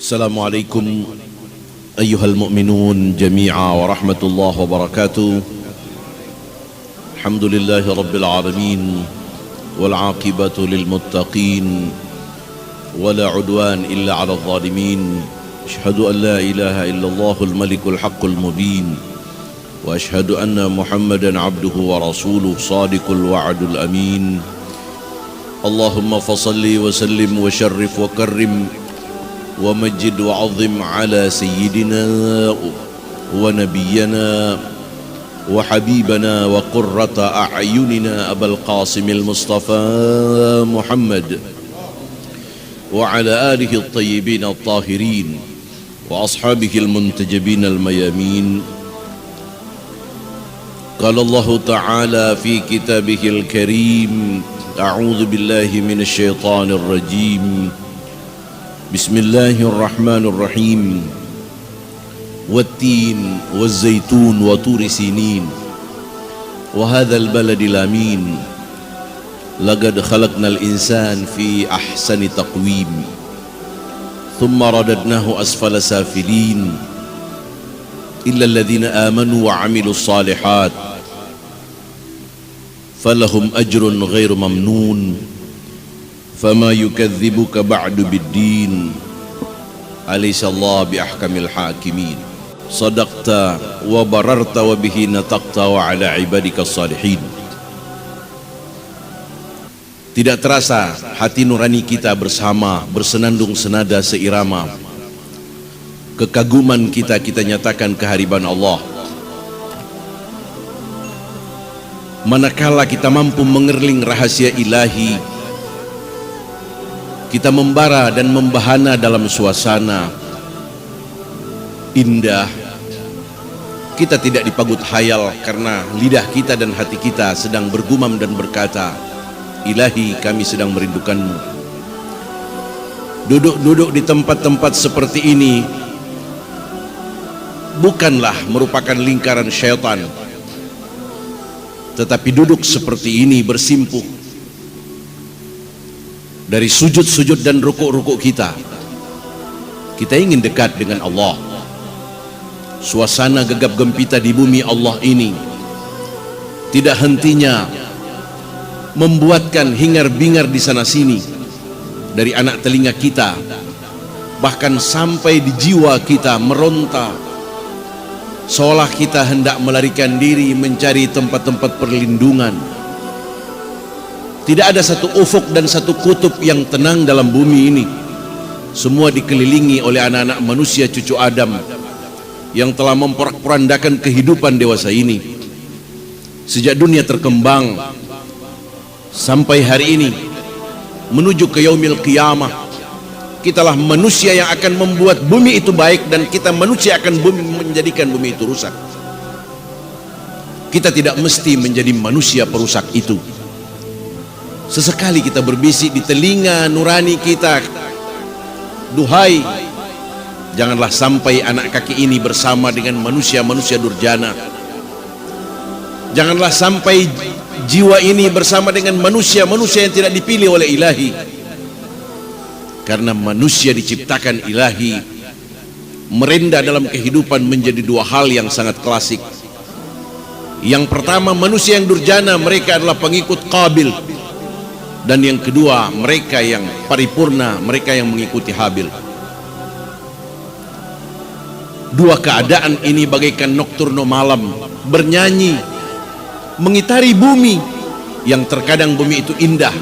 السلام عليكم أيها المؤمنون جميعا ورحمة الله وبركاته. الحمد لله رب العالمين والعاقبة للمتقين ولا عدوان إلا على الظالمين. أشهد أن لا إله إلا الله الملك الحق المبين، وأشهد أن محمدا عبده ورسوله صادق الوعد الأمين. اللهم فصل وسلم وشرف وكرم ومجد وعظم على سيدنا ونبينا وحبيبنا وقرة أعيننا أبا القاسم المصطفى محمد وعلى آله الطيبين الطاهرين وأصحابه المنتجبين الميامين. قال الله تعالى في كتابه الكريم: أعوذ بالله من الشيطان الرجيم، بسم الله الرحمن الرحيم، والتين والزيتون وطور سينين وهذا البلد الأمين لقد خلقنا الإنسان في أحسن تقويم ثم رددناه أسفل سافلين إلا الذين آمنوا وعملوا الصالحات فلهم أجر غير ممنون فما يكذبك بعد بالدين أليس الله بأحكم الحاكمين. صدقت وبررت وبه نطقت وعلى عبادك الصالحين. Tidak terasa hati nurani kita bersama bersenandung senada seirama. Kekaguman kita nyatakan kehadiran Allah. Manakala kita mampu mengerling rahasia ilahi, kita membara dan membahana dalam suasana indah. Kita tidak dipagut hayal karena lidah kita dan hati kita sedang bergumam dan berkata, Ilahi, kami sedang merindukanmu. Duduk-duduk di tempat-tempat seperti ini bukanlah merupakan lingkaran syaitan, tetapi duduk seperti ini bersimpuh dari sujud-sujud dan rukuk-rukuk kita ingin dekat dengan Allah. Suasana gegap gempita di bumi Allah ini tidak hentinya membuatkan hingar-bingar di sana sini dari anak telinga kita, bahkan sampai di jiwa kita meronta, seolah kita hendak melarikan diri mencari tempat-tempat perlindungan. Tidak ada satu ufuk dan satu kutub yang tenang dalam bumi ini. Semua dikelilingi oleh anak-anak manusia cucu Adam yang telah memporak-porandakan kehidupan dewasa ini. Sejak dunia terkembang sampai hari ini menuju ke yaumil qiyamah, kitalah manusia yang akan membuat bumi itu baik, dan kita manusia akan menjadikan bumi itu rusak. Kita tidak mesti menjadi manusia perusak itu. Sesekali kita berbisik di telinga nurani kita, duhai, janganlah sampai anak kaki ini bersama dengan manusia-manusia durjana. Janganlah sampai jiwa ini bersama dengan manusia-manusia yang tidak dipilih oleh ilahi. Karena manusia diciptakan ilahi merendah dalam kehidupan menjadi dua hal yang sangat klasik. Yang pertama, manusia yang durjana, mereka adalah pengikut Qabil. Dan yang kedua, mereka yang paripurna, mereka yang mengikuti Habil. Dua keadaan ini bagaikan nokturno malam, bernyanyi, mengitari bumi, yang terkadang bumi itu indah,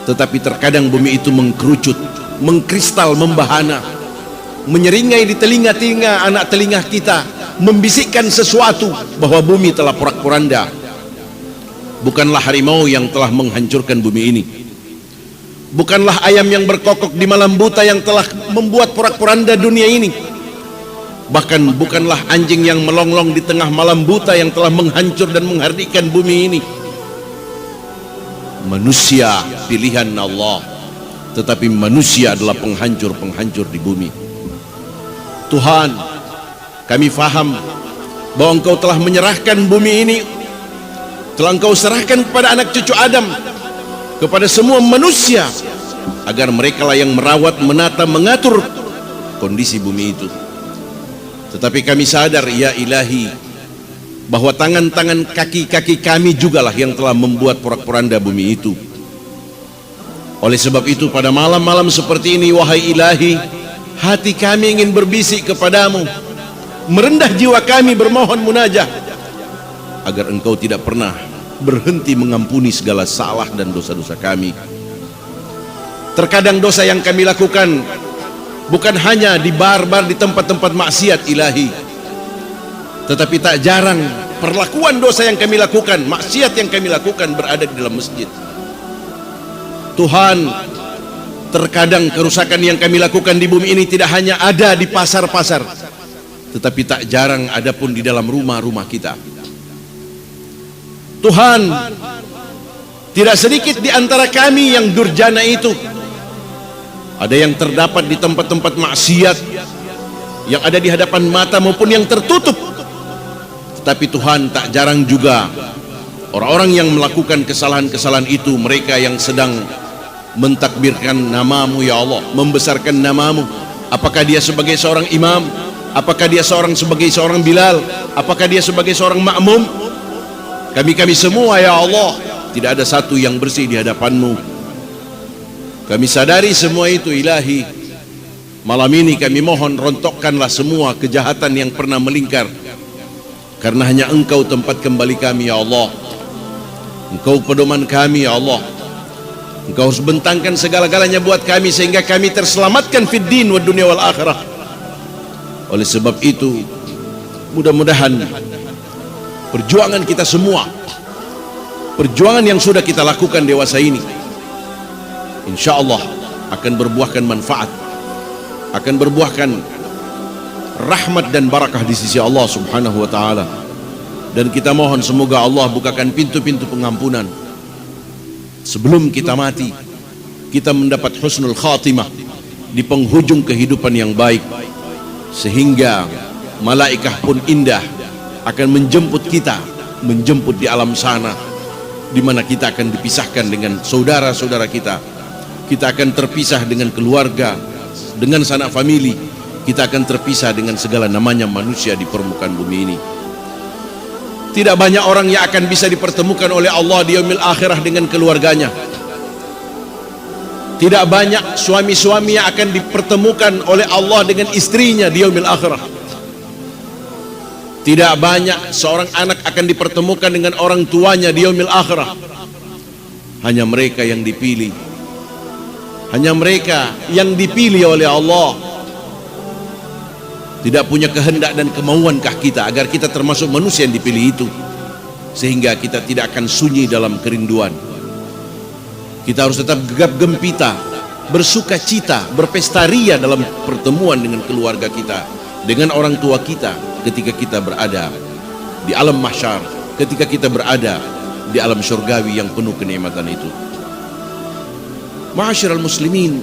tetapi terkadang bumi itu mengkerucut, mengkristal, membahana, menyeringai di telinga-telinga anak telinga kita, membisikkan sesuatu bahwa bumi telah porak-poranda. Bukanlah harimau yang telah menghancurkan bumi ini, bukanlah ayam yang berkokok di malam buta yang telah membuat porak-poranda dunia ini, bahkan bukanlah anjing yang melonglong di tengah malam buta yang telah menghancur dan menghardikan bumi ini. Manusia pilihan Allah, tetapi manusia adalah penghancur-penghancur di bumi. Tuhan, kami faham bahwa Engkau telah menyerahkan bumi ini, telah Engkau serahkan kepada anak cucu Adam, kepada semua manusia, agar mereka lah yang merawat, menata, mengatur kondisi bumi itu. Tetapi kami sadar, ya Ilahi, bahwa tangan-tangan kaki-kaki kami jugalah yang telah membuat porak-poranda bumi itu. Oleh sebab itu pada malam-malam seperti ini, wahai Ilahi, hati kami ingin berbisik kepadamu, merendah jiwa kami bermohon munajah, agar Engkau tidak pernah berhenti mengampuni segala salah dan dosa-dosa kami. Terkadang dosa yang kami lakukan bukan hanya di bar-bar, di tempat-tempat maksiat Ilahi, tetapi tak jarang perlakuan dosa yang kami lakukan, maksiat yang kami lakukan berada di dalam masjid. Tuhan, terkadang kerusakan yang kami lakukan di bumi ini tidak hanya ada di pasar-pasar, tetapi tak jarang ada pun di dalam rumah-rumah kita. Tuhan, tidak sedikit di antara kami yang durjana itu. Ada yang terdapat di tempat-tempat maksiat yang ada di hadapan mata maupun yang tertutup. Tetapi Tuhan, tak jarang juga orang-orang yang melakukan kesalahan-kesalahan itu, mereka yang sedang mentakbirkan namamu ya Allah, membesarkan namamu. Apakah dia sebagai seorang imam? Apakah dia sebagai seorang Bilal? Apakah dia sebagai seorang makmum? Kami semua ya Allah, tidak ada satu yang bersih di hadapanmu. Kami sadari semua itu Ilahi. Malam ini kami mohon, rontokkanlah semua kejahatan yang pernah melingkar, karena hanya Engkau tempat kembali kami ya Allah. Engkau pedoman kami ya Allah. Engkau harus bentangkan segala-galanya buat kami sehingga kami terselamatkan fid din wa dunia wal akhirah. Oleh sebab itu, mudah-mudahan perjuangan kita semua, perjuangan yang sudah kita lakukan dewasa ini, insya Allah akan berbuahkan manfaat, akan berbuahkan rahmat dan barakah di sisi Allah subhanahu wa ta'ala. Dan kita mohon semoga Allah bukakan pintu-pintu pengampunan sebelum kita mati, kita mendapat husnul khatimah di penghujung kehidupan yang baik, sehingga malaikah pun indah akan menjemput kita, menjemput di alam sana, di mana kita akan dipisahkan dengan saudara-saudara kita. Kita akan terpisah dengan keluarga, dengan sanak famili. Kita akan terpisah dengan segala namanya manusia di permukaan bumi ini. Tidak banyak orang yang akan bisa dipertemukan oleh Allah di yaumil akhirah dengan keluarganya. Tidak banyak suami-suami yang akan dipertemukan oleh Allah dengan istrinya di yaumil akhirah. Tidak banyak seorang anak akan dipertemukan dengan orang tuanya di yaumil akhirah. Hanya mereka yang dipilih, hanya mereka yang dipilih oleh Allah. Tidak punya kehendak dan kemauankah kita agar kita termasuk manusia yang dipilih itu, sehingga kita tidak akan sunyi dalam kerinduan. Kita harus tetap gegap gempita, bersuka cita, berpesta ria dalam pertemuan dengan keluarga kita, dengan orang tua kita, ketika kita berada di alam mahsyar, ketika kita berada di alam syurgawi yang penuh kenikmatan itu. Ma'asyiral muslimin,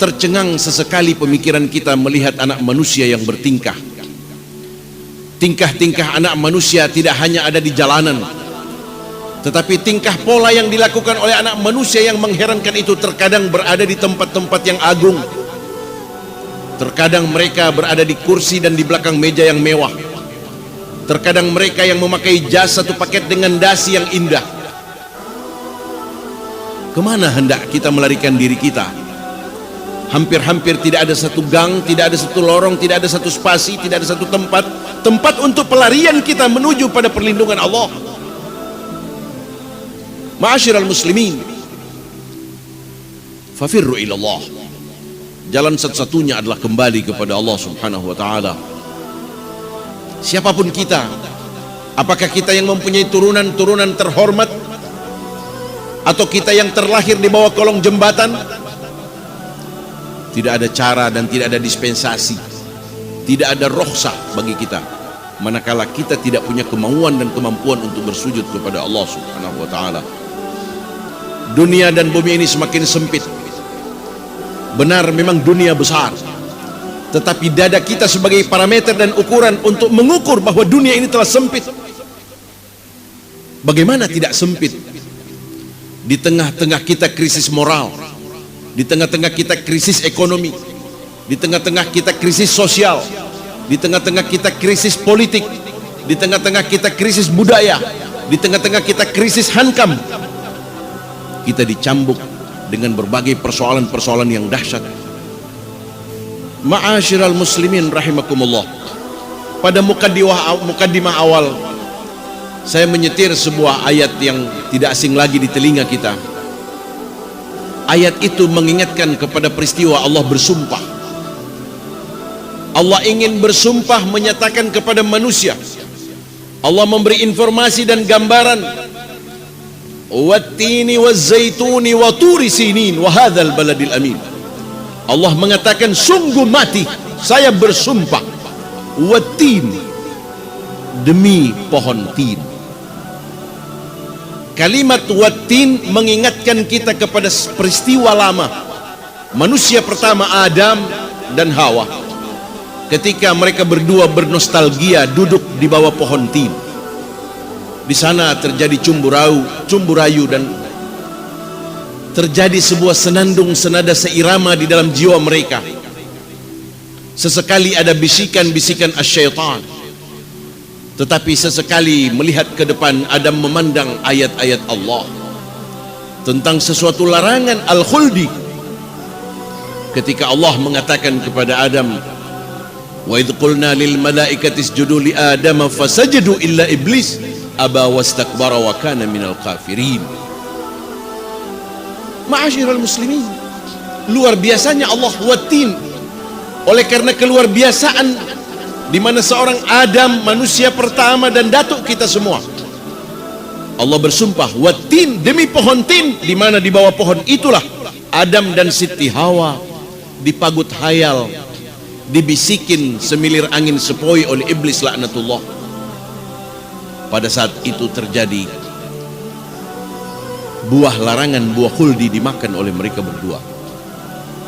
tercengang sesekali pemikiran kita melihat anak manusia yang bertingkah. Tingkah-tingkah anak manusia tidak hanya ada di jalanan, tetapi tingkah pola yang dilakukan oleh anak manusia yang mengherankan itu terkadang berada di tempat-tempat yang agung. Terkadang mereka berada di kursi dan di belakang meja yang mewah. Terkadang mereka yang memakai jas satu paket dengan dasi yang indah. Kemana hendak kita melarikan diri kita? Hampir-hampir tidak ada satu gang, tidak ada satu lorong, tidak ada satu spasi, tidak ada satu tempat untuk pelarian kita menuju pada perlindungan Allah. Ma'asyiral muslimin, fafirru ilallah. Jalan satu-satunya adalah kembali kepada Allah subhanahu wa ta'ala. Siapapun kita, apakah kita yang mempunyai turunan terhormat, atau kita yang terlahir di bawah kolong jembatan, tidak ada cara dan tidak ada dispensasi, tidak ada rukhsah bagi kita, manakala kita tidak punya kemauan dan kemampuan untuk bersujud kepada Allah subhanahu wa ta'ala. Dunia dan bumi ini semakin sempit. Benar, memang dunia besar, tetapi dada kita sebagai parameter dan ukuran untuk mengukur bahwa dunia ini telah sempit. Bagaimana tidak sempit? Di tengah-tengah kita krisis moral, di tengah-tengah kita krisis ekonomi, di tengah-tengah kita krisis sosial, di tengah-tengah kita krisis politik, di tengah-tengah kita krisis budaya, di tengah-tengah kita krisis hankam, kita dicambuk dengan berbagai persoalan-persoalan yang dahsyat. Ma'asyiral muslimin rahimakumullah, pada mukaddimah awal saya menyetir sebuah ayat yang tidak asing lagi di telinga kita. Ayat itu mengingatkan kepada peristiwa Allah bersumpah. Allah ingin bersumpah menyatakan kepada manusia, Allah memberi informasi dan gambaran, wattini wazzaituni wa turi sinin wa hadzal baladil amin. Allah mengatakan, sungguh mati saya bersumpah, wattin, demi pohon tin. Kalimat wattin mengingatkan kita kepada peristiwa lama manusia pertama Adam dan Hawa, ketika mereka berdua bernostalgia duduk di bawah pohon tin. Di sana terjadi cumbu rayu dan terjadi sebuah senandung senada seirama di dalam jiwa mereka. Sesekali ada bisikan-bisikan asyaitan, tetapi sesekali melihat ke depan Adam memandang ayat-ayat Allah tentang sesuatu larangan al-khuldi. Ketika Allah mengatakan kepada Adam, wa idh qulna lil malaikati isjudu li adama fasajadu illa iblis aba wastakbara wa kana minal kafirin. Ma'asyiral muslimin, luar biasanya Allah wattin. Oleh karena keluar biasaan di mana seorang Adam, manusia pertama dan datuk kita semua, Allah bersumpah wattin, demi pohon tin, di mana di bawah pohon itulah Adam dan Siti Hawa dipagut hayal, dibisikin semilir angin sepoi oleh iblis laknatullah. Pada saat itu terjadi buah larangan, buah khuldi dimakan oleh mereka berdua,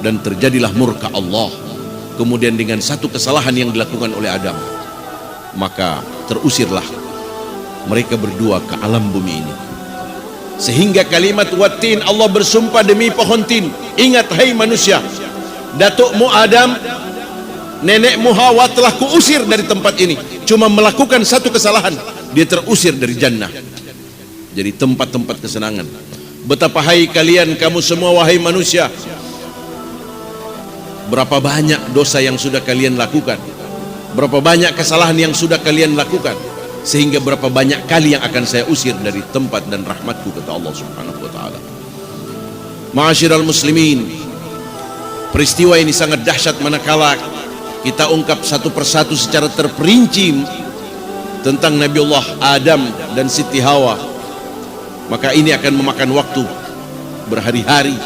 dan terjadilah murka Allah. Kemudian dengan satu kesalahan yang dilakukan oleh Adam, maka terusirlah mereka berdua ke alam bumi ini. Sehingga kalimat wattin, Allah bersumpah demi pohon tin. Ingat hai manusia, datukmu Adam, nenekmu Hawa telah kuusir dari tempat ini, cuma melakukan satu kesalahan, dia terusir dari jannah, jadi tempat-tempat kesenangan. Betapa hai kalian, kamu semua wahai manusia, berapa banyak dosa yang sudah kalian lakukan, berapa banyak kesalahan yang sudah kalian lakukan, sehingga berapa banyak kali yang akan saya usir dari tempat dan rahmatku, kata Allah subhanahu wa ta'ala. Ma'asyiral muslimin, peristiwa ini sangat dahsyat manakala kita ungkap satu persatu secara terperinci tentang Nabiullah Adam dan Siti Hawa, maka ini akan memakan waktu berhari-hari.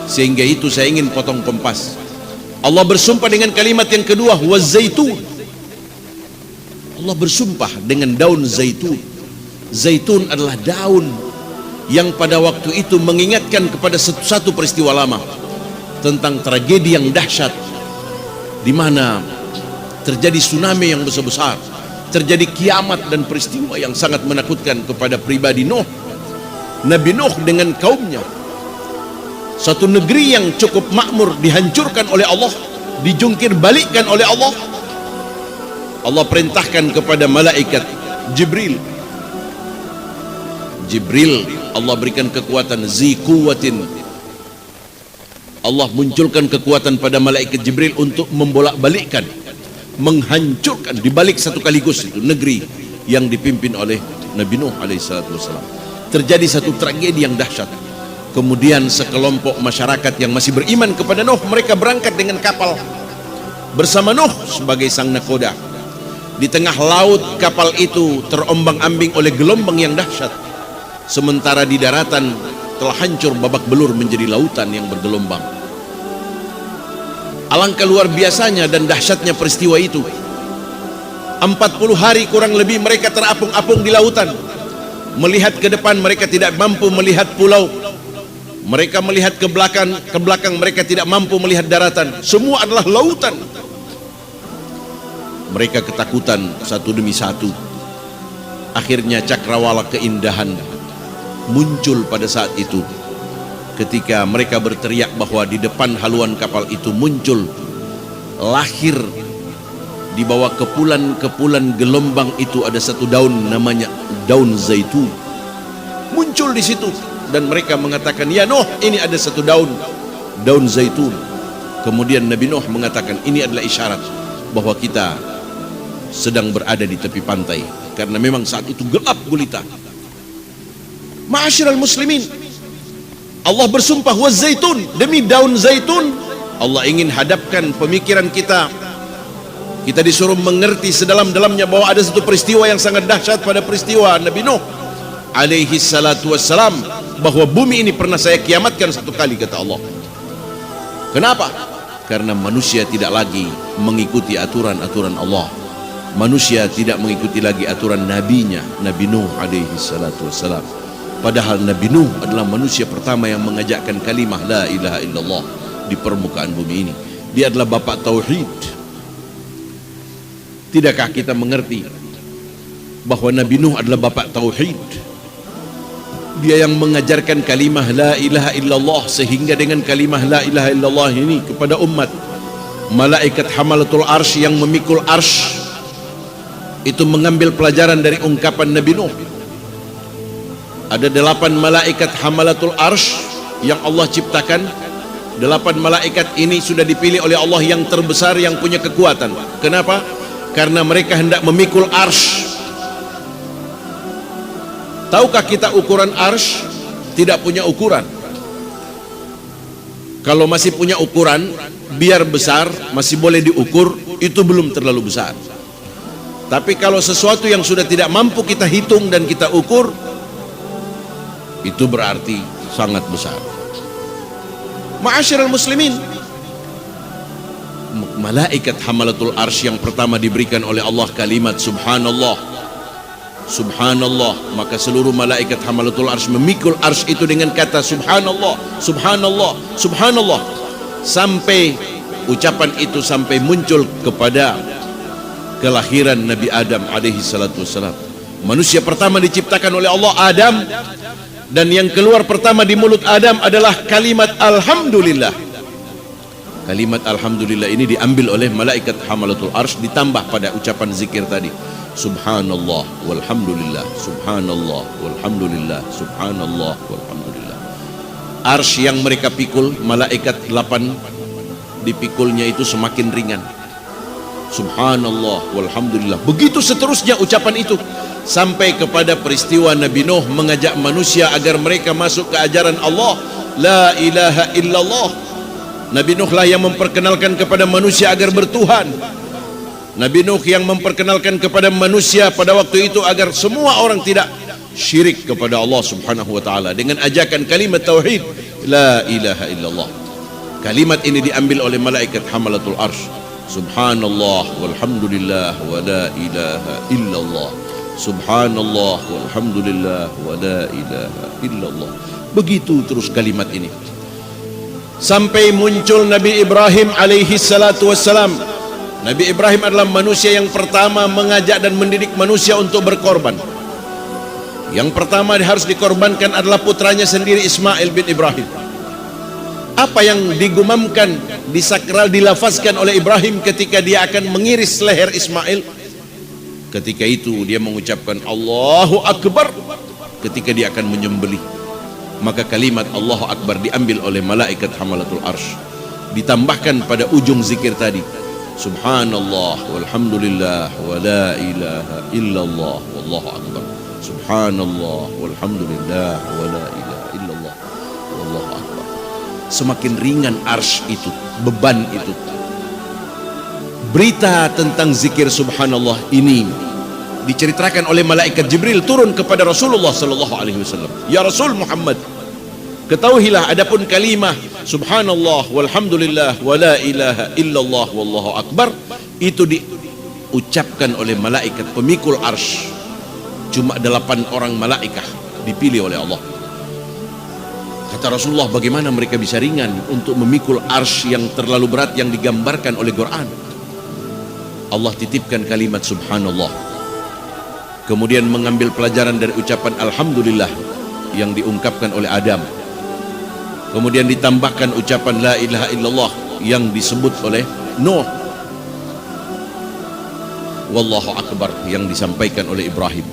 Sehingga itu saya ingin potong kompas. Allah bersumpah dengan kalimat yang kedua, wazzaitun. Allah bersumpah dengan daun zaitun. Zaitun adalah daun yang pada waktu itu mengingatkan kepada satu peristiwa lama tentang tragedi yang dahsyat, di mana terjadi tsunami yang besar-besar, terjadi kiamat dan peristiwa yang sangat menakutkan kepada pribadi Nuh, Nabi Nuh dengan kaumnya. Satu negeri yang cukup makmur dihancurkan oleh Allah, dijungkir balikkan oleh Allah. Allah perintahkan kepada malaikat Jibril. Allah berikan kekuatan zi quwwatin. Allah munculkan kekuatan pada malaikat Jibril untuk membolak-balikkan, menghancurkan, dibalik satu kaligus itu negeri yang dipimpin oleh Nabi Nuh alaihissalatu wassalam. Terjadi satu tragedi yang dahsyat. Kemudian sekelompok masyarakat yang masih beriman kepada Nuh, mereka berangkat dengan kapal bersama Nuh sebagai sang nakoda. Di tengah laut kapal itu terombang-ambing oleh gelombang yang dahsyat, sementara di daratan telah hancur babak belur menjadi lautan yang bergelombang. Alangkah luar biasanya dan dahsyatnya peristiwa itu. 40 hari kurang lebih mereka terapung-apung di lautan. Melihat ke depan mereka tidak mampu melihat pulau. Mereka melihat ke belakang mereka tidak mampu melihat daratan. Semua adalah lautan. Mereka ketakutan satu demi satu. Akhirnya cakrawala keindahan muncul pada saat itu, ketika mereka berteriak bahwa di depan haluan kapal itu muncul lahir di bawah kepulan-kepulan gelombang itu ada satu daun namanya daun zaitun. Muncul di situ dan mereka mengatakan, ya Nuh, ini ada satu daun zaitun. Kemudian Nabi Nuh mengatakan, ini adalah isyarat bahwa kita sedang berada di tepi pantai, karena memang saat itu gelap gulita. Ma'asyiral muslimin, Allah bersumpah wa zaitun, demi daun zaitun. Allah ingin hadapkan pemikiran kita. Kita disuruh mengerti sedalam-dalamnya bahwa ada satu peristiwa yang sangat dahsyat pada peristiwa Nabi Nuh alaihi salatu wassalam, bahwa bumi ini pernah saya kiamatkan satu kali, kata Allah. Kenapa? Karena manusia tidak lagi mengikuti aturan-aturan Allah. Manusia tidak mengikuti lagi aturan nabinya, Nabi Nuh alaihi salatu wassalam. Padahal Nabi Nuh adalah manusia pertama yang mengajakkan kalimah la ilaha illallah di permukaan bumi ini. Dia adalah bapak tauhid. Tidakkah kita mengerti bahwa Nabi Nuh adalah bapak tauhid? Dia yang mengajarkan kalimah la ilaha illallah, sehingga dengan kalimah la ilaha illallah ini kepada umat, malaikat hamalatul arsy yang memikul arsy itu mengambil pelajaran dari ungkapan Nabi Nuh. Ada 8 malaikat hamalatul arsy yang Allah ciptakan. 8 malaikat ini sudah dipilih oleh Allah yang terbesar, yang punya kekuatan. Kenapa? Karena mereka hendak memikul arsy. Tahukah kita ukuran arsy? Tidak punya ukuran. Kalau masih punya ukuran, biar besar, masih boleh diukur, itu belum terlalu besar. Tapi kalau sesuatu yang sudah tidak mampu kita hitung dan kita ukur, itu berarti sangat besar. Ma'asyiral muslimin, malaikat hamalatul arsy yang pertama diberikan oleh Allah kalimat subhanallah, subhanallah. Maka seluruh malaikat hamalatul arsy memikul arsy itu dengan kata subhanallah, subhanallah, subhanallah, sampai ucapan itu sampai muncul kepada kelahiran Nabi Adam alaihi salatu wassalam. Manusia pertama diciptakan oleh Allah, Adam, dan yang keluar pertama di mulut Adam adalah kalimat alhamdulillah. Kalimat alhamdulillah ini diambil oleh malaikat hamalatul arsy, ditambah pada ucapan zikir tadi, subhanallah walhamdulillah, subhanallah walhamdulillah, subhanallah walhamdulillah. Arsy yang mereka pikul, malaikat 8 dipikulnya itu semakin ringan. Subhanallah walhamdulillah. Begitu seterusnya ucapan itu, sampai kepada peristiwa Nabi Nuh mengajak manusia agar mereka masuk ke ajaran Allah, la ilaha illallah. Nabi Nuh lah yang memperkenalkan kepada manusia agar bertuhan. Nabi Nuh yang memperkenalkan kepada manusia pada waktu itu agar semua orang tidak syirik kepada Allah subhanahu wa ta'ala dengan ajakan kalimat tauhid, la ilaha illallah. Kalimat ini diambil oleh malaikat hamalatul arsy, subhanallah walhamdulillah wa la ilaha illallah, subhanallah walhamdulillah wa la ilaha illallah. Begitu terus kalimat ini sampai muncul Nabi Ibrahim alaihi salatu wassalam. Nabi Ibrahim adalah manusia yang pertama mengajak dan mendidik manusia untuk berkorban. Yang pertama harus dikorbankan adalah putranya sendiri, Ismail bin Ibrahim. Apa yang digumamkan, disakral, dilafazkan oleh Ibrahim ketika dia akan mengiris leher Ismail? Ketika itu dia mengucapkan Allahu Akbar ketika dia akan menyembelih. Maka kalimat Allahu Akbar diambil oleh malaikat hamalatul arsy, ditambahkan pada ujung zikir tadi, subhanallah walhamdulillah wa la ilaha illallah wallahu akbar, subhanallah walhamdulillah wa la ilaha illallah wallahu akbar. Semakin ringan arsy itu, beban itu. Berita tentang zikir subhanallah ini diceritakan oleh malaikat Jibril turun kepada Rasulullah sallallahu alaihi wasallam. Ya Rasul Muhammad, ketahuilah adapun kalimah subhanallah walhamdulillah wa la ilaha illallah wallahu akbar itu diucapkan oleh malaikat pemikul arsy. Cuma 8 orang malaikat dipilih oleh Allah. Kata Rasulullah, bagaimana mereka bisa ringan untuk memikul arsy yang terlalu berat yang digambarkan oleh Quran? Allah titipkan kalimat subhanallah, kemudian mengambil pelajaran dari ucapan alhamdulillah yang diungkapkan oleh Adam, kemudian ditambahkan ucapan la ilaha illallah yang disebut oleh Nuh, wallahu akbar yang disampaikan oleh Ibrahim.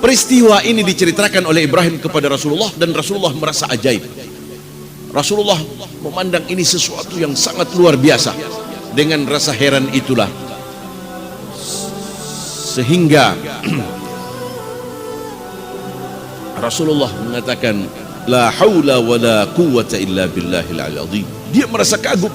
Peristiwa ini diceritakan oleh Ibrahim kepada Rasulullah dan Rasulullah merasa ajaib. Rasulullah memandang ini sesuatu yang sangat luar biasa. Dengan rasa heran itulah sehingga Rasulullah mengatakan la haula wala quwwata illa billahil azim. Dia merasa kagum.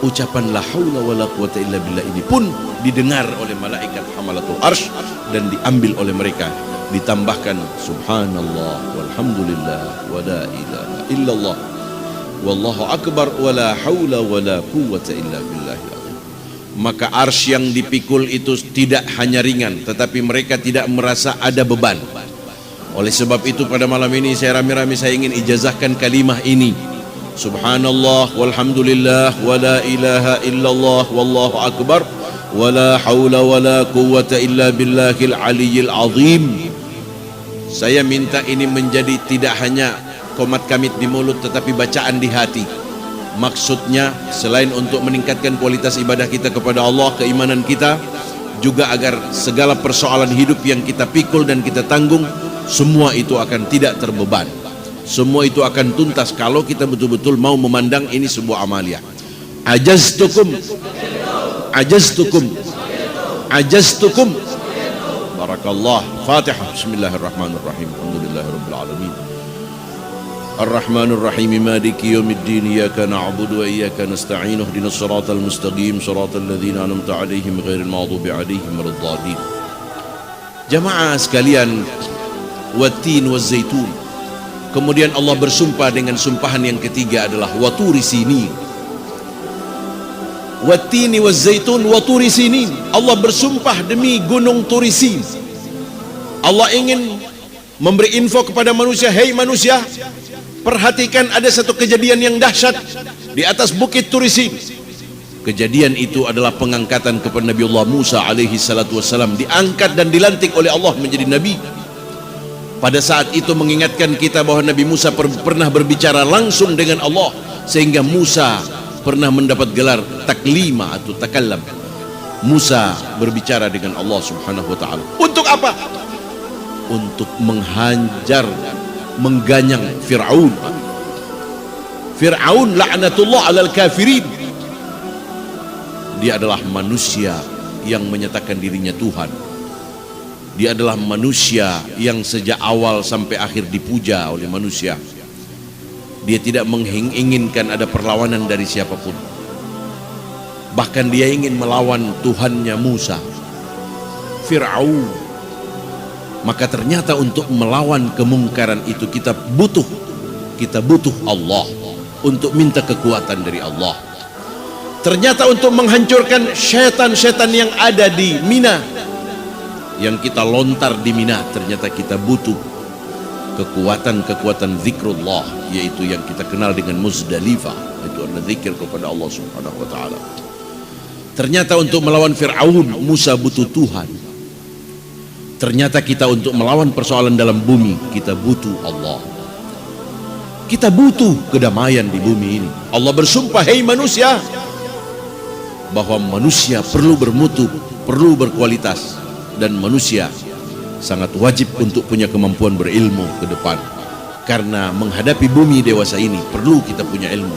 Ucapan la haula wala quwwata illa billah ini pun didengar oleh malaikat hamalatul arsy dan diambil oleh mereka. Ditambahkan subhanallah walhamdulillah wa la ilaha illallah wallahu akbar wala haula wala quwwata illa billahil azim. Maka arsy yang dipikul itu tidak hanya ringan, tetapi mereka tidak merasa ada beban. Oleh sebab itu pada malam ini saya rame-rame saya ingin ijazahkan kalimah ini. Subhanallah walhamdulillah wa la ilaha illallah wallahu akbar wa la haula wa la quwwata illa billahil aliyyil azim. Saya minta ini menjadi tidak hanya komat kamit di mulut tetapi bacaan di hati. Maksudnya selain untuk meningkatkan kualitas ibadah kita kepada Allah, keimanan kita, juga agar segala persoalan hidup yang kita pikul dan kita tanggung, semua itu akan tidak terbeban. Semua itu akan tuntas kalau kita betul-betul mau memandang ini sebuah amalia. Ajaztukum ajaztukum barakallah. Fatihah. Bismillahirrahmanirrahim. Alhamdulillahirabbil alamin. Ar-Rahmanir Rahim. Maliki yaumiddin. Iyyaka na'budu wa iyyaka nasta'in. Ihdinas siratal mustaqim. Siratal ladzina an'amta 'alaihim ghairil maghdubi 'alaihim waladdallin. Jamaah sekalian, wat-tin waz-zaitun. Kemudian Allah bersumpah dengan sumpahan yang ketiga adalah waturi sinin. Wat-tini waz-zaitun waturi sinin. Allah bersumpah demi gunung Turisin. Allah ingin memberi info kepada manusia, hei manusia, perhatikan ada satu kejadian yang dahsyat di atas bukit Turisin. Kejadian itu adalah pengangkatan kepada Nabi Allah Musa alaihi salatu wassalam, diangkat dan dilantik oleh Allah menjadi nabi. Pada saat itu mengingatkan kita bahwa Nabi Musa pernah berbicara langsung dengan Allah, sehingga Musa pernah mendapat gelar taklima atau takallam. Musa berbicara dengan Allah subhanahu wa ta'ala. Untuk apa? Untuk menghajar, mengganyang Fir'aun. Fir'aun la'natullah alal kafirin. Dia adalah manusia yang menyatakan dirinya Tuhan. Dia adalah manusia yang sejak awal sampai akhir dipuja oleh manusia. Dia tidak menginginkan ada perlawanan dari siapapun. Bahkan dia ingin melawan Tuhannya Musa, Fir'aun. Maka ternyata untuk melawan kemungkaran itu kita butuh Allah, untuk minta kekuatan dari Allah. Ternyata untuk menghancurkan syaitan-syaitan yang ada di Mina, yang kita lontar di Mina, ternyata kita butuh kekuatan zikrullah, yaitu yang kita kenal dengan Muzdalifah. Itu adalah zikir kepada Allah subhanahu wa ta'ala. Ternyata untuk melawan Fir'aun, Musa butuh Tuhan. Ternyata kita untuk melawan persoalan dalam bumi, kita butuh Allah. Kita butuh kedamaian di bumi ini. Allah bersumpah, hei manusia, bahwa manusia perlu bermutu, perlu berkualitas. Dan manusia sangat wajib untuk punya kemampuan berilmu ke depan. Karena menghadapi bumi dewasa ini perlu kita punya ilmu.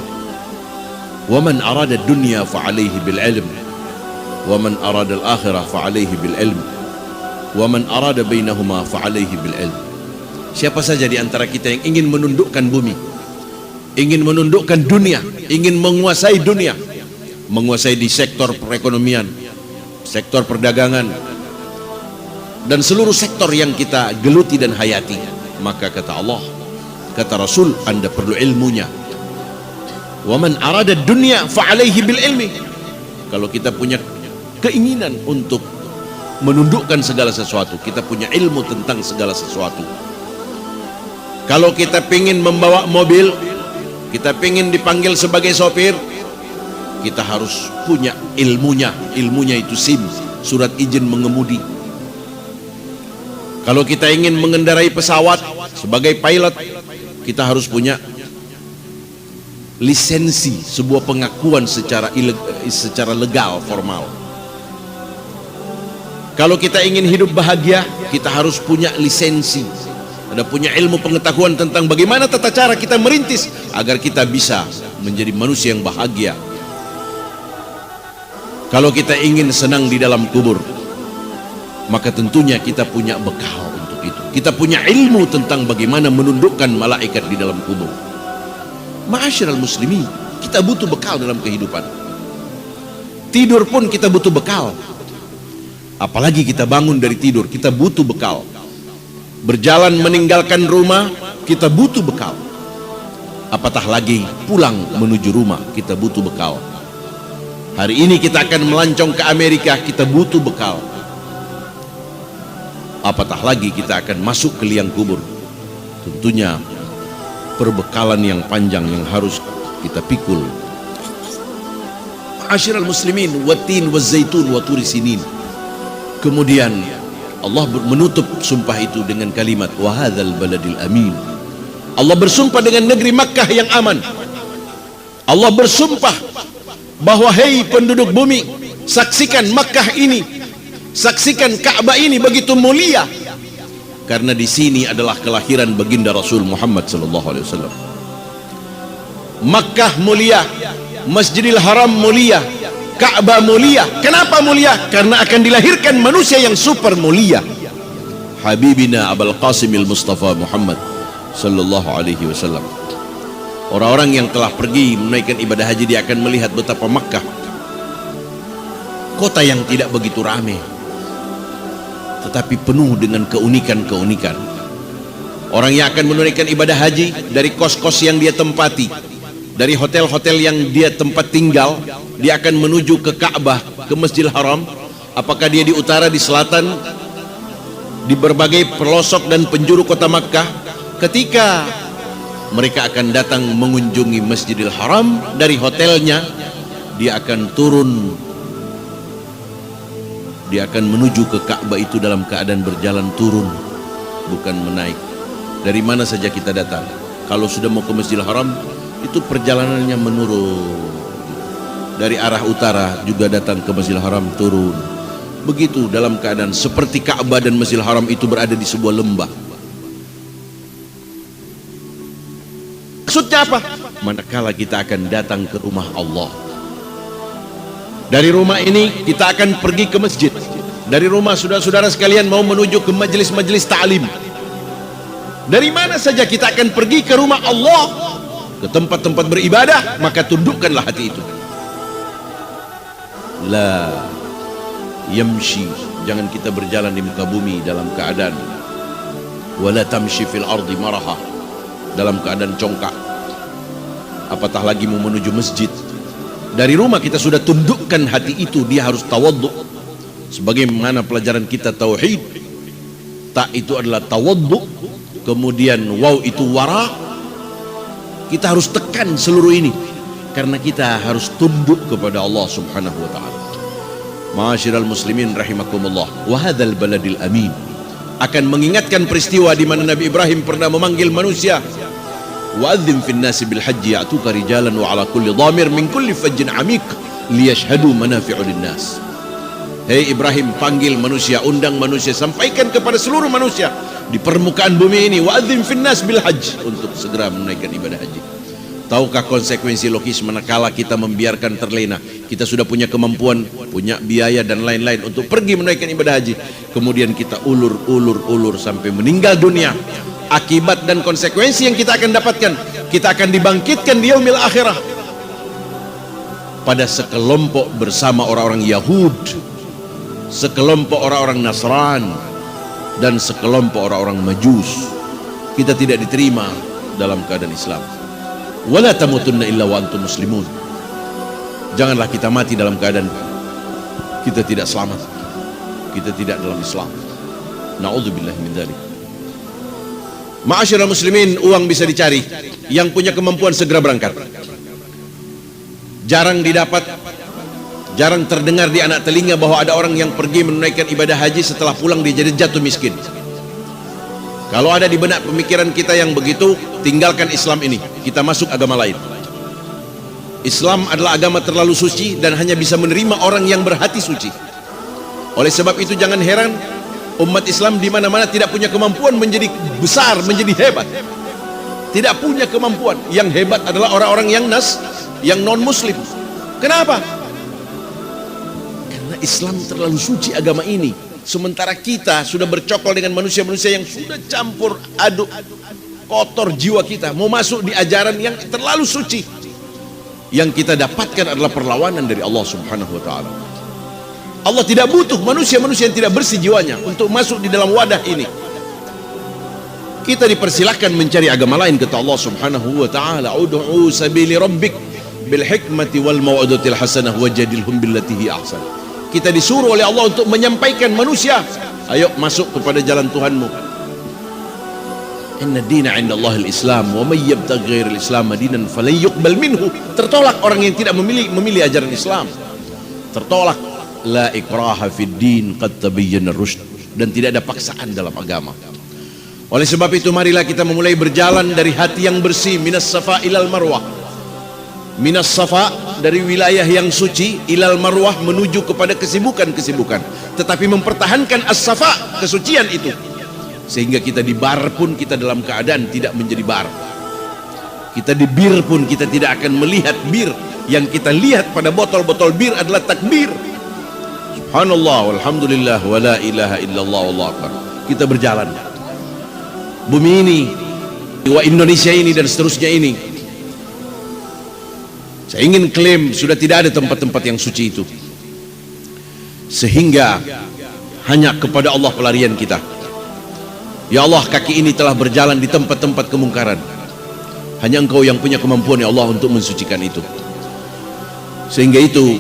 Wa man arada dunya fa alaihi bil ilm, wa man arada al akhirah fa alaihi bil ilm, wa man arada bainahuma fa alaihi bil ilm. Siapa saja di antara kita yang ingin menundukkan bumi, ingin menundukkan dunia, ingin menguasai dunia, menguasai di sektor perekonomian, sektor perdagangan, dan seluruh sektor yang kita geluti dan hayati, maka kata Allah, kata Rasul, Anda perlu ilmunya. Wa man arada dunya fa alaihi bil ilmi. Kalau kita punya keinginan untuk menundukkan segala sesuatu, kita punya ilmu tentang segala sesuatu. Kalau kita ingin membawa mobil, kita ingin dipanggil sebagai sopir, kita harus punya ilmunya. Ilmunya itu SIM, surat izin mengemudi. Kalau kita ingin mengendarai pesawat sebagai pilot, kita harus punya lisensi, sebuah pengakuan secara legal, formal. Kalau kita ingin hidup bahagia, kita harus punya lisensi, ada punya ilmu pengetahuan tentang bagaimana tata cara kita merintis agar kita bisa menjadi manusia yang bahagia. Kalau kita ingin senang di dalam kubur, maka tentunya kita punya bekal untuk itu. Kita punya ilmu tentang bagaimana menundukkan malaikat di dalam kubur. Ma'asyiral muslimin, kita butuh bekal dalam kehidupan. Tidur pun kita butuh bekal. Apalagi kita bangun dari tidur, kita butuh bekal. Berjalan meninggalkan rumah, kita butuh bekal. Apatah lagi pulang menuju rumah, kita butuh bekal. Hari ini kita akan melancong ke Amerika, kita butuh bekal. Apatah lagi kita akan masuk ke liang kubur. Tentunya perbekalan yang panjang yang harus kita pikul. Ma'asyiral muslimin, watin wazaitun wa turi sinin. Kemudian Allah menutup sumpah itu dengan kalimat wa hadzal baladil amin. Allah bersumpah dengan negeri Makkah yang aman. Allah bersumpah bahwa hei penduduk bumi, saksikan Makkah ini, saksikan Ka'bah ini begitu mulia, karena di sini adalah kelahiran baginda Rasul Muhammad sallallahu alaihi wasallam. Makkah mulia, Masjidil Haram mulia, Ka'bah mulia. Kenapa mulia? Karena akan dilahirkan manusia yang super mulia, Habibina Abul Qasimil Mustafa Muhammad sallallahu alaihi wasallam. Orang-orang yang telah pergi menunaikan ibadah haji, dia akan melihat betapa Makkah, kota yang tidak begitu ramai, tetapi penuh dengan keunikan-keunikan. Orang yang akan menunaikan ibadah haji, dari kos-kos yang dia tempati, dari hotel-hotel yang dia tempat tinggal, dia akan menuju ke Ka'bah, ke Masjidil Haram. Apakah dia di utara, di selatan, di berbagai pelosok dan penjuru kota Makkah, ketika mereka akan datang mengunjungi Masjidil Haram dari hotelnya, dia akan turun, dia akan menuju ke Ka'bah itu dalam keadaan berjalan turun, bukan menaik. Dari mana saja kita datang, kalau sudah mau ke Masjidil Haram, itu perjalanannya menurun. Dari arah utara juga datang ke Masjidil Haram, turun. Begitu dalam keadaan seperti Ka'bah dan Masjidil Haram itu berada di sebuah lembah. Maksudnya apa? Manakala kita akan datang ke rumah Allah, dari rumah ini kita akan pergi ke masjid. Dari rumah saudara-saudara sekalian mau menuju ke majelis-majelis ta'lim. Dari mana saja kita akan pergi ke rumah Allah, ke tempat-tempat beribadah, maka tundukkanlah hati itu. La yamshi, jangan kita berjalan di muka bumi dalam keadaan wala tamshi fil ardi maraha, dalam keadaan congkak. Apatah lagi mau menuju masjid. Dari rumah kita sudah tundukkan hati itu, dia harus tawaddu. Sebagaimana pelajaran kita tauhid, ta itu adalah tawaddu, kemudian waw itu wara. Kita harus tekan seluruh ini karena kita harus tunduk kepada Allah Subhanahu wa taala. Ma'asyiral muslimin rahimakumullah, wa hadzal baladil amin akan mengingatkan peristiwa di mana Nabi Ibrahim pernah memanggil manusia, wa'adzim fin nasi bil hajji ya'tuka rijalan wa ala kulli dhamir min kulli fajjin amiq liyashhadu manafi'u linnas. Hei Ibrahim, panggil manusia, undang manusia, sampaikan kepada seluruh manusia di permukaan bumi ini, wa'adzim fin nas bil hajj, untuk segera menunaikan ibadah haji. Tahukah konsekuensi logis manakala kita membiarkan terlena? Kita sudah punya kemampuan, punya biaya dan lain-lain untuk pergi menunaikan ibadah haji, kemudian kita ulur sampai meninggal dunia. Akibat dan konsekuensi yang kita akan dapatkan, kita akan dibangkitkan di yaumil akhirah pada sekelompok bersama orang-orang Yahud, sekelompok orang-orang Nasran, dan sekelompok orang-orang Majus. Kita tidak diterima dalam keadaan Islam. Wala tamutunna illa wa antum muslimun. Janganlah kita mati dalam keadaan kita tidak selamat, kita tidak dalam Islam. Na'udzubillah min dzalik. Ma'asyiral muslimin, uang bisa dicari. Yang punya kemampuan segera berangkat. Jarang didapat, jarang terdengar di anak telinga bahwa ada orang yang pergi menunaikan ibadah haji setelah pulang dia jadi jatuh miskin. Kalau ada di benak pemikiran kita yang begitu, tinggalkan Islam ini, kita masuk agama lain. Islam adalah agama terlalu suci dan hanya bisa menerima orang yang berhati suci. Oleh sebab itu jangan heran umat Islam di mana-mana tidak punya kemampuan menjadi besar, menjadi hebat. Tidak punya kemampuan. Yang hebat adalah orang-orang yang non-muslim. Kenapa? Karena Islam terlalu suci agama ini. Sementara kita sudah bercokol dengan manusia-manusia yang sudah campur aduk kotor jiwa kita, mau masuk di ajaran yang terlalu suci. Yang kita dapatkan adalah perlawanan dari Allah Subhanahu wa taala. Allah tidak butuh manusia-manusia yang tidak bersih jiwanya untuk masuk di dalam wadah ini. Kita dipersilakan mencari agama lain, kata Allah Subhanahu wa taala, ud'u sabili rabbik bil hikmati wal mau'izatil hasanah wajadilhum billati hi ahsan. Kita disuruh oleh Allah untuk menyampaikan manusia, ayo masuk kepada jalan Tuhanmu. Inna dina 'inda Allahil Islam wa may yabtaghi ghairal Islam dinan falan yuqbal minhu. Tertolak orang yang tidak memilih ajaran Islam. Tertolak. La ikraha fid din qad tabayyana ar-rusyd, dan tidak ada paksaan dalam agama. Oleh sebab itu marilah kita memulai berjalan dari hati yang bersih, minas safa ilal marwah. Minas safa dari wilayah yang suci ilal marwah menuju kepada kesibukan-kesibukan, tetapi mempertahankan as-safa, kesucian itu. Sehingga kita di bar pun kita dalam keadaan tidak menjadi bar. Kita di bir pun kita tidak akan melihat bir. Yang kita lihat pada botol-botol bir adalah takbir. Subhanallah walhamdulillah wa la ilaha illallah wallahu akbar. Kita berjalan bumi ini, wa Indonesia ini dan seterusnya ini. Saya ingin klaim sudah tidak ada tempat-tempat yang suci itu, sehingga hanya kepada Allah pelarian kita. Ya Allah, kaki ini telah berjalan di tempat-tempat kemungkaran. Hanya Engkau yang punya kemampuan ya Allah untuk mensucikan itu. Sehingga itu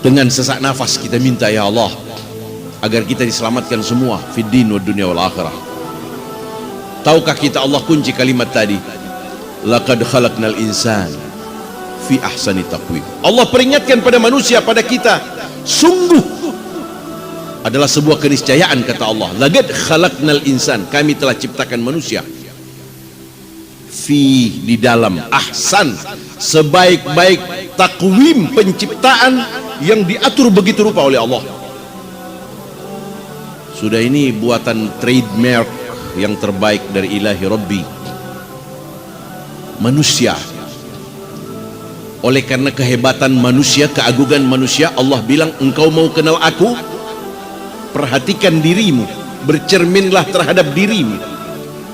dengan sesak nafas kita minta ya Allah agar kita diselamatkan semua fid din wa dunya wal akhirah. Tahukah kita Allah kunci kalimat tadi, laqad khalaqnal insan fi ahsani taqwim. Allah peringatkan pada manusia, pada kita, sungguh adalah sebuah keniscayaan, kata Allah, laqad khalaqnal insan, kami telah ciptakan manusia fi, di dalam, ahsan, sebaik-baik takwim, penciptaan yang diatur begitu rupa oleh Allah. Sudah ini buatan trademark yang terbaik dari ilahi Rabbi, manusia. Oleh karena kehebatan manusia, keagungan manusia, Allah bilang, engkau mau kenal aku, perhatikan dirimu, bercerminlah terhadap dirimu.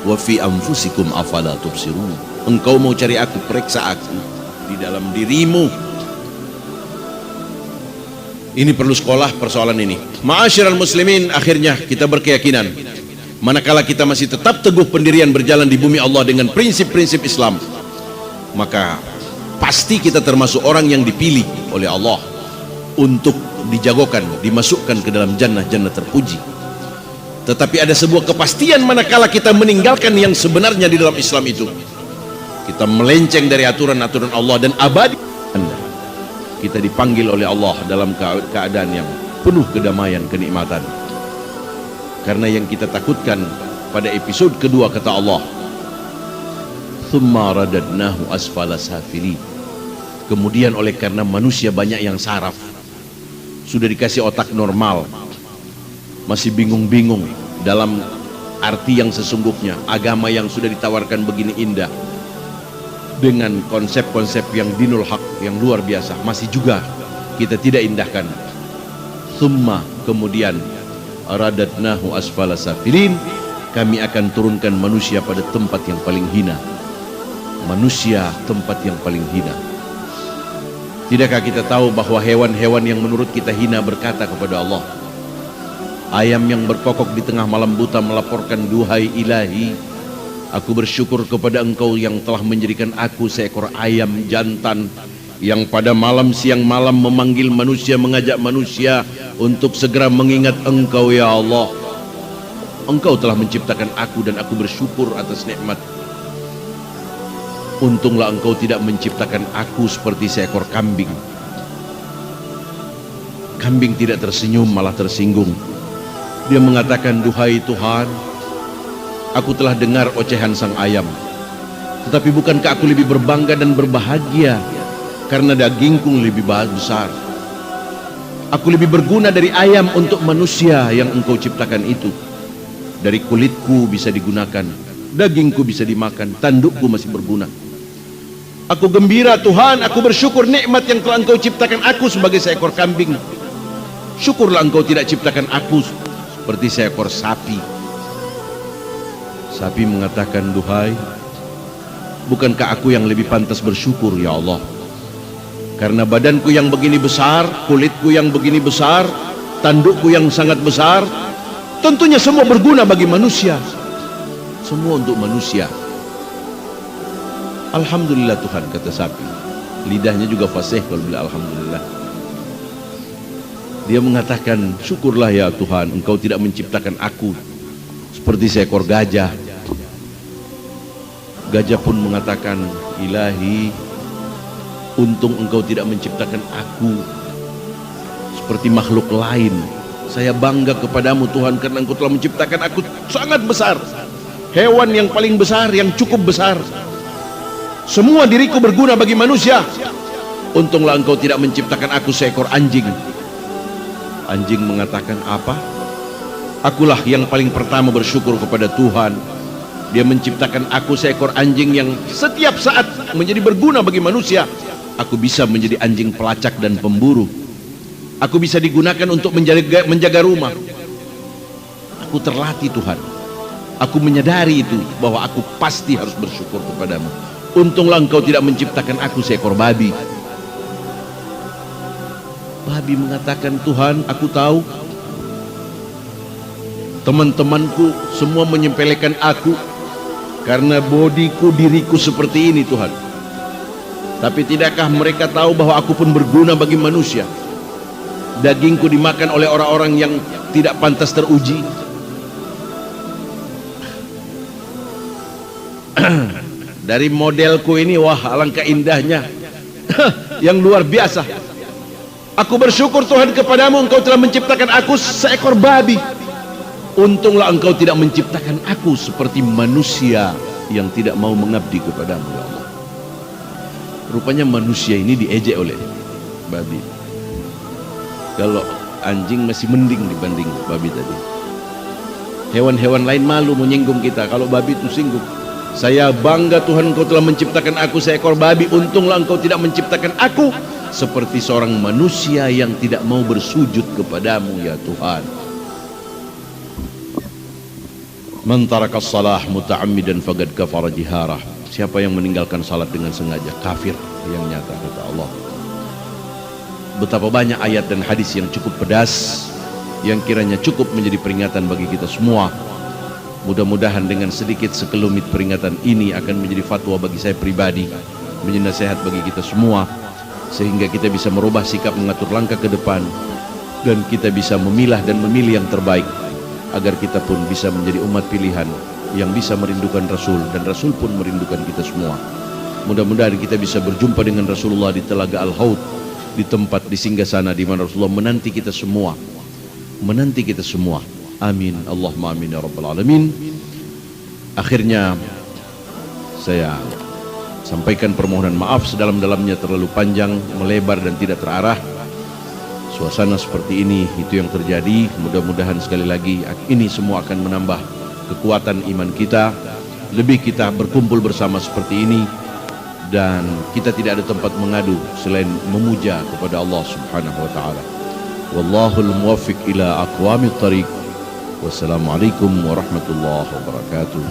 Wa fi anfusikum afala tubsirun. Engkau mau cari aku, periksa aku di dalam dirimu. Ini perlu sekolah persoalan ini. Ma'asyiral muslimin, akhirnya kita berkeyakinan, manakala kita masih tetap teguh pendirian berjalan di bumi Allah dengan prinsip-prinsip Islam, maka pasti kita termasuk orang yang dipilih oleh Allah untuk dijagokan, dimasukkan ke dalam jannah-jannah terpuji. Tetapi ada sebuah kepastian manakala kita meninggalkan yang sebenarnya di dalam Islam itu, kita melenceng dari aturan-aturan Allah dan abadi. Kita dipanggil oleh Allah dalam keadaan yang penuh kedamaian, kenikmatan. Karena yang kita takutkan pada episode kedua, kata Allah, thumma radadnahu asfala safilin. Kemudian oleh karena manusia banyak yang saraf, sudah dikasih otak normal, masih bingung-bingung dalam arti yang sesungguhnya, agama yang sudah ditawarkan begini indah, dengan konsep-konsep yang dinul haq, yang luar biasa, masih juga kita tidak indahkan. Thumma, kemudian, radadnahu asfala safilin, kami akan turunkan manusia pada tempat yang paling hina. Manusia tempat yang paling hina. Tidakkah kita tahu bahwa hewan-hewan yang menurut kita hina berkata kepada Allah, ayam yang berkokok di tengah malam buta melaporkan, duhai ilahi, aku bersyukur kepada engkau yang telah menjadikan aku seekor ayam jantan yang pada malam siang malam memanggil manusia, mengajak manusia untuk segera mengingat engkau ya Allah. Engkau telah menciptakan aku dan aku bersyukur atas nikmat. Untunglah engkau tidak menciptakan aku seperti seekor kambing. Kambing tidak tersenyum, malah tersinggung. Dia mengatakan, duhai Tuhan, aku telah dengar ocehan sang ayam, Tetapi bukankah aku lebih berbangga dan berbahagia karena dagingku lebih besar? Aku lebih berguna dari ayam untuk manusia yang engkau ciptakan itu. Dari kulitku bisa digunakan, dagingku bisa dimakan, tandukku masih berguna. Aku gembira Tuhan, aku bersyukur nikmat yang telah engkau ciptakan aku sebagai seekor kambing. Syukurlah engkau tidak ciptakan aku seperti seekor sapi. Sapi mengatakan, duhai, bukankah aku yang lebih pantas bersyukur ya Allah? Karena badanku yang begini besar, kulitku yang begini besar, tandukku yang sangat besar, tentunya semua berguna bagi manusia. Semua untuk manusia. Alhamdulillah Tuhan, kata sapi. Lidahnya juga fasih kalau bilang alhamdulillah. Dia mengatakan, syukurlah ya Tuhan, engkau tidak menciptakan aku seperti seekor gajah. Gajah pun mengatakan, ilahi, untung engkau tidak menciptakan aku seperti makhluk lain. Saya bangga kepadamu Tuhan karena engkau telah menciptakan aku sangat besar. Hewan yang paling besar, yang cukup besar. Semua diriku berguna bagi manusia. Untunglah engkau tidak menciptakan aku seekor anjing. Anjing mengatakan, apa? Akulah yang paling pertama bersyukur kepada Tuhan. Dia menciptakan aku seekor anjing yang setiap saat menjadi berguna bagi manusia. Aku bisa menjadi anjing pelacak dan pemburu. Aku bisa digunakan untuk menjaga rumah. Aku terlatih Tuhan. Aku menyadari itu, bahwa aku pasti harus bersyukur kepadamu. Untunglah engkau tidak menciptakan aku seekor babi. Babi mengatakan, Tuhan, aku tahu teman-temanku semua menyepelekan aku karena bodiku, diriku seperti ini Tuhan. Tapi tidakkah mereka tahu bahwa aku pun berguna bagi manusia? Dagingku dimakan oleh orang-orang yang tidak pantas teruji. Dari modelku ini, wah alangkah indahnya. Yang luar biasa. Aku bersyukur Tuhan kepadamu, engkau telah menciptakan aku seekor babi. Untunglah engkau tidak menciptakan aku seperti manusia yang tidak mau mengabdi kepadamu ya Allah. Rupanya manusia ini diejek oleh babi. Kalau anjing masih mending dibanding babi tadi. Hewan-hewan lain malu menyinggung kita, kalau babi itu singgung. Saya bangga Tuhan engkau telah menciptakan aku seekor babi. Untunglah engkau tidak menciptakan aku seperti seorang manusia yang tidak mau bersujud kepadamu ya Tuhan. Man tarakas salah muta'ammidan faqad kafara jiharah. Siapa yang meninggalkan salat dengan sengaja, kafir yang nyata, kata Allah. Betapa banyak ayat dan hadis yang cukup pedas, yang kiranya cukup menjadi peringatan bagi kita semua. Mudah-mudahan dengan sedikit sekelumit peringatan ini akan menjadi fatwa bagi saya pribadi, menjadi nasihat bagi kita semua, sehingga kita bisa merubah sikap, mengatur langkah ke depan, dan kita bisa memilah dan memilih yang terbaik, agar kita pun bisa menjadi umat pilihan yang bisa merindukan Rasul, dan Rasul pun merindukan kita semua. Mudah-mudahan kita bisa berjumpa dengan Rasulullah di Telaga Al-Haud, di tempat, di singgasana di mana Rasulullah menanti kita semua. Menanti kita semua. Amin. Allahumma amin ya rabbal alamin. Akhirnya saya sampaikan permohonan maaf sedalam-dalamnya, terlalu panjang, melebar dan tidak terarah. Suasana seperti ini, itu yang terjadi. Mudah-mudahan sekali lagi ini semua akan menambah kekuatan iman kita. Lebih kita berkumpul bersama seperti ini, dan kita tidak ada tempat mengadu selain memuja kepada Allah Subhanahu wa taala. Wallahul muwaffiq ila aqwamit thariq. Wassalamualaikum warahmatullahi wabarakatuh.